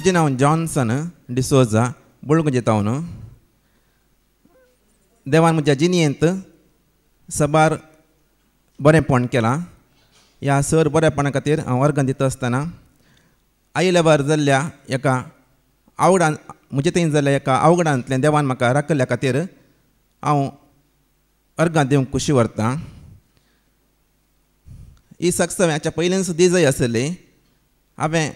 म्हजें नांव जॉन्सन डिसोजा बुळगुंजे टावन. देवान म्हज्या जिणेंत सबार बरेंपण केलां. ह्या सर बरेपणा खातीर हांव अर्गां दिता आसतना आयल्या जाल्ल्या एका आवडान म्हजे थंय जाल्ल्या एका अवघडांतल्यान देवान म्हाका राखल्या खातीर हांव अर्गां दिवंक खुशी व्हरतां. ही सक्स हाच्या पयलींच दिजय आसली. हांवें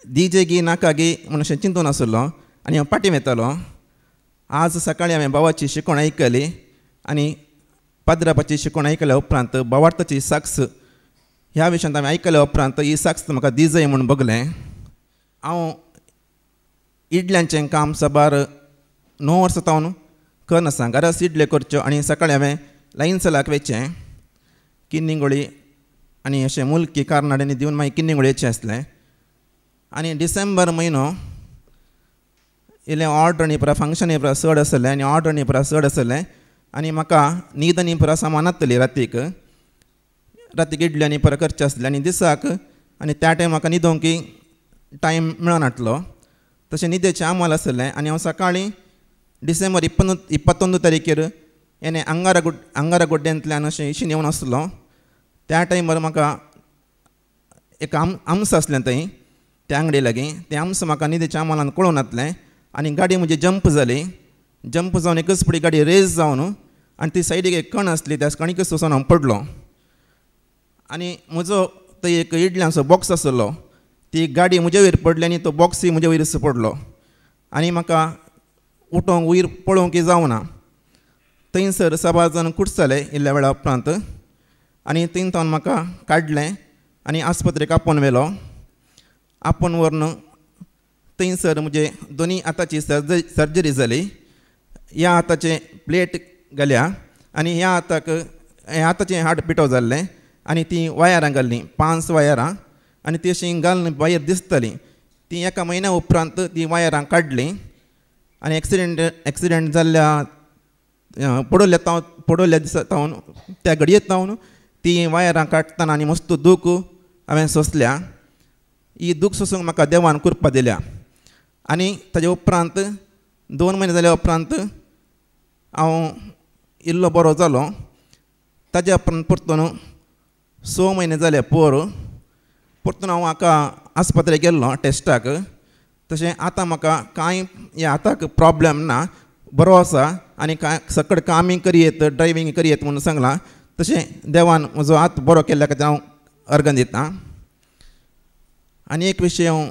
डीजे गी नाका गी म्हूण अशें चिंतून आसलो आनी हांव पाटी वेतालो. आज सकाळीं हांवें भावाची शिकवण आयकली आनी पाद्रापाची शिकवण आयकल्या उपरांत भावार्थाची सक्स ह्या विशयांत हांवें आयकल्या उपरांत ही सक्स म्हाका दिजय म्हूण बगलें. हांव इडल्यांचें काम सबार 9 वर्सां जावन करनासा. घराच इडल्यो करच्यो आनी सकाळीं हांवें लायन्सलाक वेचें किन्निंगोळी आनी अशें मुल्की कार्नाडांनी दिवन मागीर किन्निंगोळी येचें आसलें. आनी डिसेंबर म्हयनो इल्लें ऑर्डर पुरा फंक्शनी पुरा चड आसलें आनी ऑर्डर पुरा चड आसलें आनी म्हाका न्हीद पुरा सामान नासतली रातीक इडल्यो आनी पुरा करचें आसलें आनी दिसाक आनी त्या टायम म्हाका न्हिदोवंक टायम मेळनासलो. तशें न्हिदेचें आमोल आसलें आनी हांव सकाळीं डिसेंबर 21 तारीखेर हेणें आंगारागुड्ड्यांतल्यान अशें इशीन येवन आसलो. त्या टायमार म्हाका एक आमस आसलें थंय त्या आंगडी लागीं. तें आमस म्हाका न्हिदेच्या आमोलान कळून नासलें आनी गाडी म्हजी जंप जाली. जंप जावन एकच फुटी गाडी रेस जावन आनी ती सायडीक एक कण आसली त्या कणीकच वचून हांव पडलो. आनी म्हजो थंय एक इडल्यांचो बॉक्स आसलो. ती गाडी म्हजे वयर पडली आनी तो बॉक्सूय म्हजे वयरच पडलो आनी म्हाका उठोवंक वयर पळोवंक जावना. थंयसर सबार जाण कुडचले इल्ल्या वेळा उपरांत आनी थंयसावन म्हाका काडलें आनी आस्पत्रेक आपोवन व्हेलो. आपोवन व्हरून थंयसर म्हजे दोनी हाताची सर्जरी जाली. ह्या हाताचें प्लेट घाल्या आनी ह्या हाताचें हाड पिटो जाल्लें आनी ती वायरां घाल्लीं 5 वायरां आनी ती अशीं घालून भायर दिसतालीं. ती एका म्हयन्या उपरांत ती वायरां काडलीं आनी एक्सिडेंट जाल्ल्या पडोवल्या दिसा तावन त्या घडयेंत तावन ती वायरां काडटना आनी मस्त दूख हांवें सोंसल्या. ही दूख सोसूंक म्हाका देवान कृपा दिल्या. आनी ताजे उपरांत 2 म्हयने जाल्या उपरांत हांव इल्लो बरो जालो. ताज्या उपरांत परतून 6 म्हयने जाले परतून हांव हाका आस्पत्रेक गेल्लो टेस्टाक. तशें आतां म्हाका कांय ह्या हाताक प्रॉब्लेम ना, बरो आसा आनी सकड कामींग करी येता ड्रायवींग करी येता म्हणून सांगलां. तशें देवान म्हजो हात बरो केल्ल्या खातीर हांव अर्गां दितां. आनी एक विशय हांव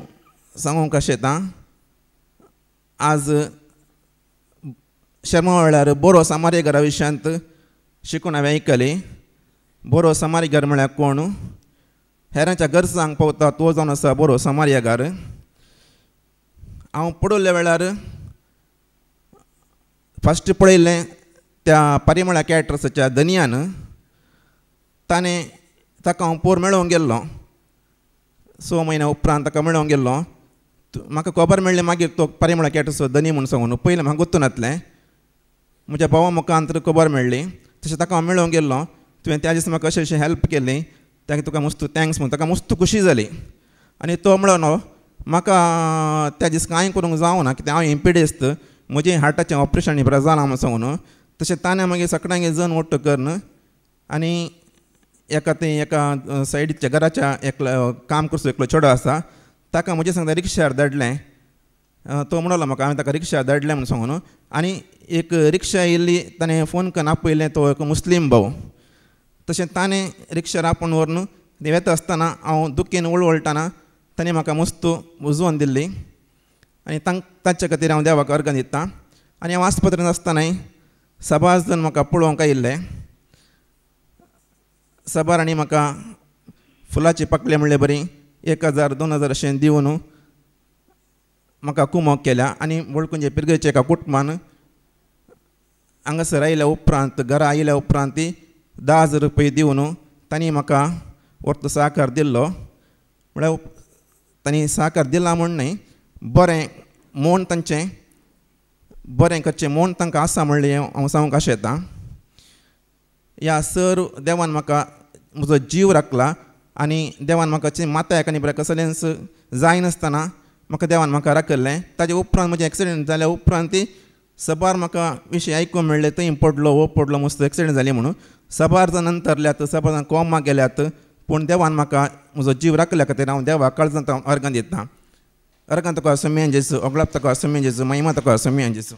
सांगूंक आशेतां. आज शर्मा वेळार बरो समारीयगारा विशयांत शिकून हांवें आयकली. बरो समारीयगार म्हळ्यार कोण? हेरांच्या गरजांक पावता तो जावन आसा बरो समारीयगार. हांव पडोवल्या वेळार फस्ट पळयल्लें त्या परिमळा कॅटरसाच्या दनयान. ताका हांव पोर मेळोवंक गेल्लो. 6 म्हयन्या उपरांत ताका मेळोवंक गेल्लो. म्हाका खबर मेळ्ळें मागीर तो परिमळा कॅटरसाचो धनी म्हूण सांगून. पयलें म्हाका गुर्तूं नासलें. म्हज्या भावा मुखांतर खबर मेळ्ळी. तशें ताका हांव मेळोवंक गेल्लो. तुवें त्या दिसा म्हाका अशें हेल्प केली ताका तुका मस्त थँक्स म्हणून ताका मस्त खुशी जाली. आनी तो म्हणलो म्हाका त्या दीस कांय करूंक जावना कित्याक हांव इम्पिडियस्ट म्हजें हार्टाचें ऑपरेशन बरें जालां म्हणून सांगून. तशें ताणें मागीर सकाळीं जण वट्ट करून आनी एका सायडीच्या घराच्या एकलो काम करचो एकलो चेडो आसा ताका म्हजे सांगता रिक्षार धाडलें. तो म्हणलो म्हाका हांवें ताका रिक्षार धाडलें म्हणून सांगून. आनी एक रिक्षा येयल्ली ताणें फोन करून आपयलें तो एक मुस्लीम भाव. तशें ताणें रिक्षार आपोवन व्हरून वेता आसतना हांव दुखेन वळवळटाना ताणें म्हाका मस्त उजवून दिल्ली आनी ताचे खातीर हांव देवाक अर्गां दितां. आनी हांव आस्पत्रेंत आसतनाय सबार जण म्हाका पळोवंक आयिल्ले. सबार आनी म्हाका फुलाची पाकळी म्हणलें बरी 1000-2000 अशें दिवन म्हाका कुमोग केल्या. आनी वळखुंजे पिरगेच्या एका कुटुंबान हांगासर आयल्या उपरांत घरा आयल्या उपरांत 10,000 रुपया दिवन तांणी म्हाका व्हरतो सहकार दिल्लो. म्हळ्यार तांणी सहकार दिला म्हूण न्हय, बरें मोण तांचें बरें करचें मोण तांकां आसा म्हणलें हांव सांगूंक आशेतां. ह्या सर देवान म्हाका म्हजो जीव राखला आनी देवान म्हाका माथ्याक आनी कसलेंच जाय नासतना म्हाका देवान म्हाका राखल्लें. ताजे उपरांत म्हजें एक्सिडेंट जाल्या उपरांत सबार म्हाका विशय आयकूंक मेळ्ळे थंय पडलो हो पडलो मस्त एक्सिडेंट जाली म्हणून. सबार जाण तरल्यात, सबार जाण कोमाक गेल्यात, पूण देवान म्हाका म्हजो जीव राखल्या खातीर हांव देवाक काळजांत अर्गां दिता. अर्गां तुका असो मेन जेसू, ओगळाप तुका असो मेन जेसू, महिमा तुका असो मेन जेसू.